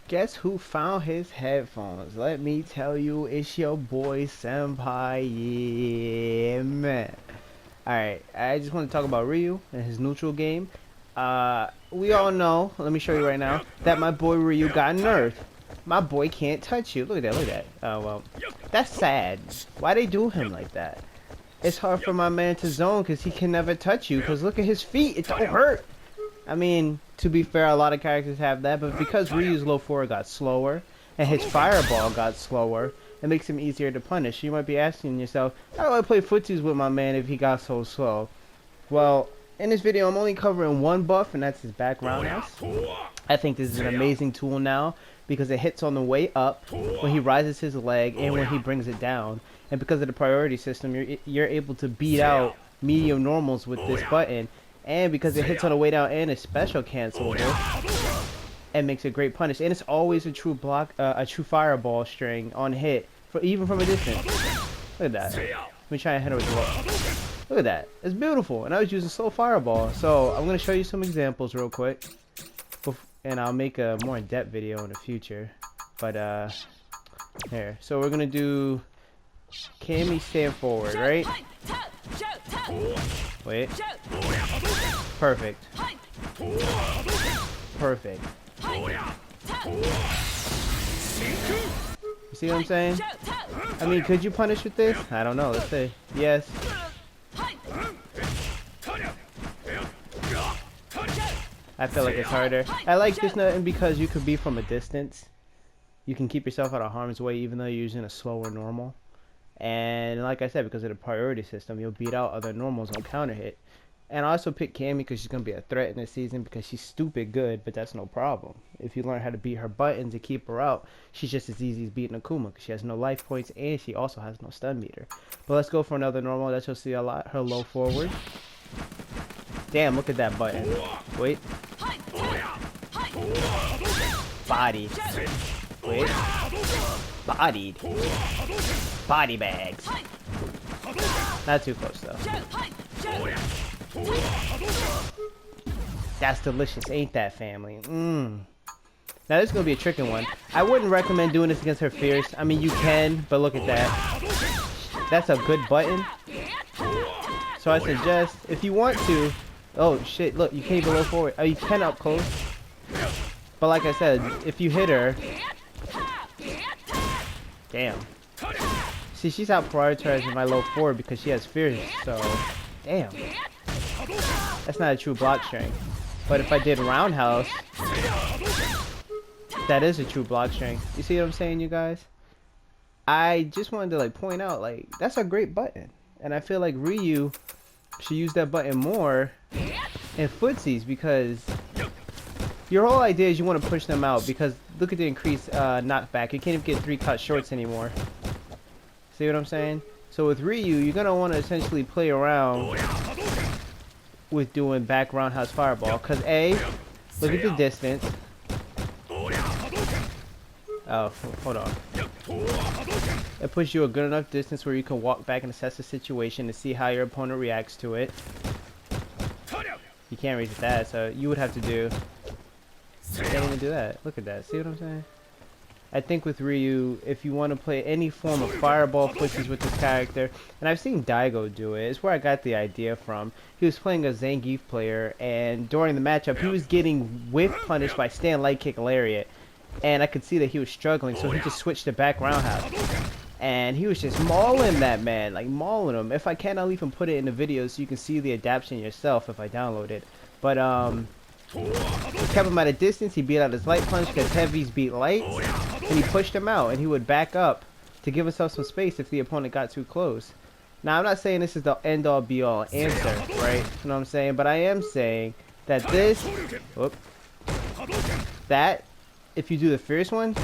Guess who found his headphones? Let me tell you, it's your boy Senpai. Yeah, man. Alright, I just want to talk about Ryu and his neutral game. We all know, let me show you right now, that my boy Ryu got nerfed. My boy can't touch you. Look at that, look at that. Oh, well, that's sad. Why they do him like that? It's hard for my man to zone because he can never touch you because look at his feet. It don't hurt. I mean, to be fair, a lot of characters have that, but because Ryu's low 4 got slower, and his fireball got slower, it makes him easier to punish. You might be asking yourself, how do I play footsies with my man if he got so slow? Well, in this video, I'm only covering one buff, and that's his back roundhouse. I think this is an amazing tool now, because it hits on the way up, when he rises his leg, and when he brings it down. And because of the priority system, you're able to beat out medium normals with this button. And because it hits on the way down and is special cancelable, it makes a great punish. And it's always a true block, a true fireball string on hit, for even from a distance. Look at that. Let me try and hit it with the wall. Look at that. It's beautiful. And I was using slow fireball. So I'm gonna show you some examples real quick, and I'll make a more in-depth video in the future. But here. So we're gonna do Cammy stand forward, right? Wait. Perfect. Perfect. You see what I'm saying? I mean, could you punish with this? I don't know. Let's see. Yes. I feel like it's harder. I like this nothing because you could be from a distance. You can keep yourself out of harm's way even though you're using a slower normal. And like I said, because of the priority system, you'll beat out other normals on counter hit. And I also picked Cammy because she's going to be a threat in this season because she's stupid good, but that's no problem. If you learn how to beat her buttons and keep her out, she's just as easy as beating Akuma because she has no life points and she also has no stun meter. But let's go for another normal that you'll see a lot. Her low forward. Damn, look at that button. Wait. Body. Wait. Bodied. Body bags. Not too close though. That's delicious, ain't that, family? Now this is gonna be a tricky one. I wouldn't recommend doing this against her fierce. I mean, you can, but look at that. That's a good button. So I suggest, if you want to, oh shit, look, you can't even low forward. Oh, you can up close. But like I said, if you hit her, damn. See, she's out prioritizing my low forward because she has fierce, so damn. That's not a true block string. But if I did roundhouse, that is a true block string. You see what I'm saying, you guys? I just wanted to like point out, like, that's a great button. And I feel like Ryu should use that button more in footsies because your whole idea is you want to push them out because look at the increased knockback. You can't even get 3 cut shorts anymore. See what I'm saying? So with Ryu, you're going to want to essentially play around with doing back roundhouse fireball. Because A, look at the distance. Oh, hold on. It puts you a good enough distance where you can walk back and assess the situation to see how your opponent reacts to it. You can't reach that, so you would have to do... You can't even do that. Look at that. See what I'm saying? I think with Ryu, if you want to play any form of fireball footsies with this character, and I've seen Daigo do it, it's where I got the idea from. He was playing a Zangief player, and during the matchup, he was getting whiff punished by stand light kick lariat, and I could see that he was struggling, so he just switched to back roundhouse. And he was just mauling that man, like mauling him. If I can, I'll even put it in the video so you can see the adaptation yourself if I download it. But, he kept him at a distance, he beat out his light punch because heavies beat lights, and he pushed him out, and he would back up to give himself some space if the opponent got too close. Now, I'm not saying this is the end-all be-all answer, right? You know what I'm saying? But I am saying that this, whoop, that, if you do the fierce one,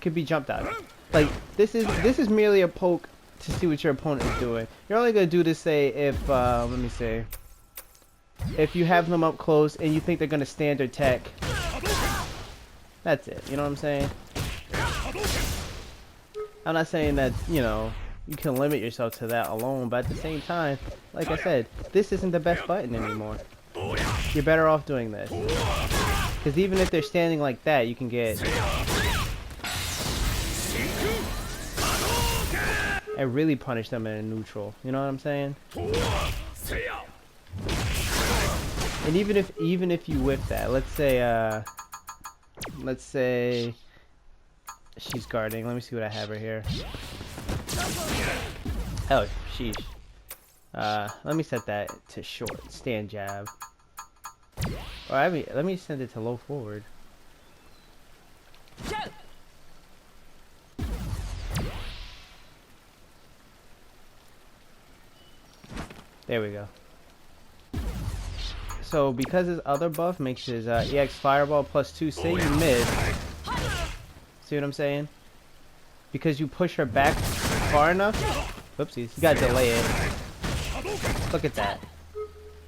could be jumped out. Like, this is merely a poke to see what your opponent is doing. You're only going to do this, say, if, let me see. If you have them up close and you think they're going to standard tech, that's it. You know what I'm saying? I'm not saying that, you know, you can limit yourself to that alone, but at the same time, like I said, this isn't the best button anymore. You're better off doing this. Because even if they're standing like that, you can get and really punish them in a neutral. You know what I'm saying? And even if you whip that, let's say she's guarding. Let me see what I have her here. Oh, sheesh. Let me set that to short. Stand jab. Or I mean, let me send it to low forward. There we go. So because his other buff makes his EX Fireball +2, say you miss. See what I'm saying? Because you push her back far enough. Whoopsies, you gotta delay it. Look at that.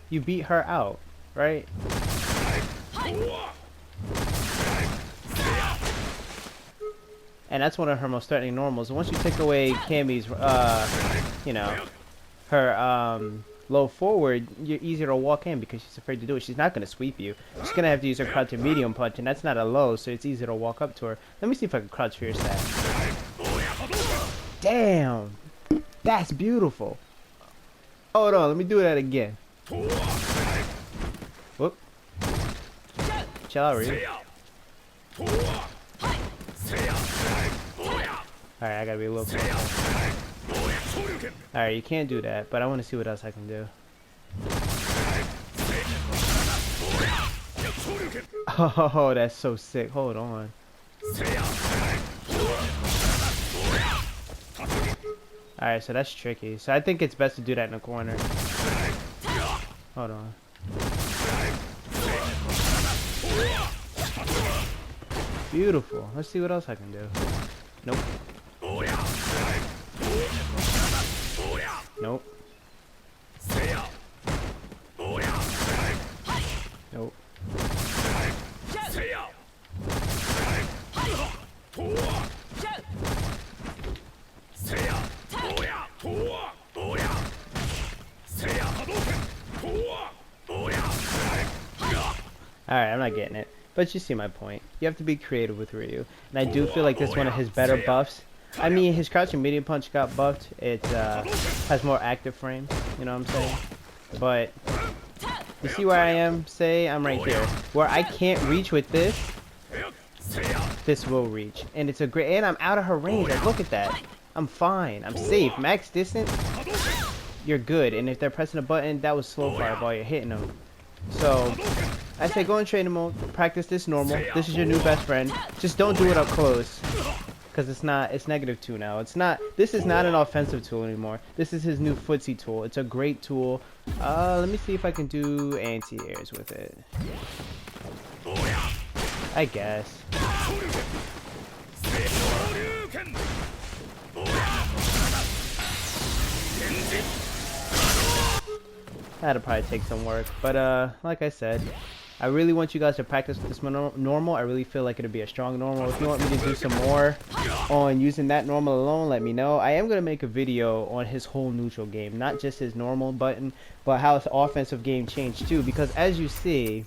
You beat her out, right? And that's one of her most threatening normals. And once you take away Cammy's, you know, her low forward, you're easier to walk in because she's afraid to do it. She's not going to sweep you. She's going to have to use her crouch and medium punch, and that's not a low, so it's easier to walk up to her. Let me see if I can crouch fierce that. Damn! That's beautiful. Hold on, let me do that again. Whoop. Chill out, Ryu. Alright, I gotta be a little closer. Alright, you can't do that, but I want to see what else I can do. Oh, that's so sick. Hold on. Alright, so that's tricky. So I think it's best to do that in the corner. Hold on. Beautiful. Let's see what else I can do. Nope. Nope. Nope. Alright, I'm not getting it. But you see my point. You have to be creative with Ryu. And I do feel like this is one of his better buffs. I mean, his crouching medium punch got buffed. It has more active frames. You know what I'm saying? But you see where I am? Say I'm right here. Where I can't reach with this, this will reach. And it's a great... And I'm out of her range. Like, look at that. I'm fine. I'm safe. Max distance, you're good. And if they're pressing a button, that was slow fireball. You're hitting them. So I say go in training mode, practice this normal. This is your new best friend. Just don't do it up close, because it's -2 now. It's not. This is not an offensive tool anymore. This is his new footsie tool. It's a great tool. Let me see if I can do anti-airs with it. I guess. That'll probably take some work, but like I said, I really want you guys to practice with this normal. I really feel like it'll be a strong normal. If you want me to do some more on using that normal alone, let me know. I am going to make a video on his whole neutral game, not just his normal button, but how his offensive game changed too, because as you see,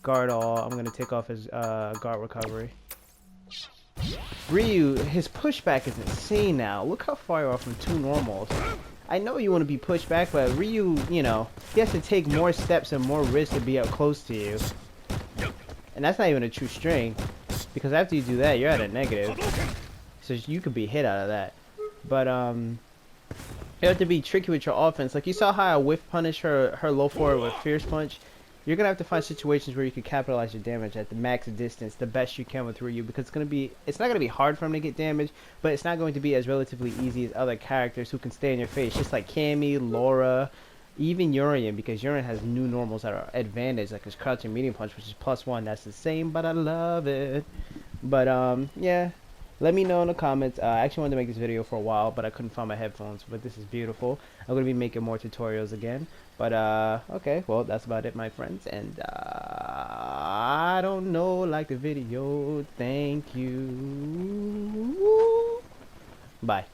guard all, I'm going to take off his guard recovery. Ryu, his pushback is insane now. Look how far you are from 2 normals. I know you want to be pushed back, but Ryu, you know, he has to take more steps and more risks to be up close to you. And that's not even a true strength, because after you do that, you're at a negative. So you could be hit out of that. But, you have to be tricky with your offense. Like, you saw how I whiff punish her low forward with fierce punch? You're going to have to find situations where you can capitalize your damage at the max distance the best you can with Ryu, because it's not going to be hard for him to get damage, but it's not going to be as relatively easy as other characters who can stay in your face, just like Cammy, Laura, even Urian, because Urian has new normals that are advantage, like his crouch and medium punch, which is +1. That's the same, but I love it. But yeah, let me know in the comments. I actually wanted to make this video for a while, but I couldn't find my headphones, but this is beautiful. I'm going to be making more tutorials again. But, okay, well, that's about it, my friends, and, I don't know, like the video, thank you, bye.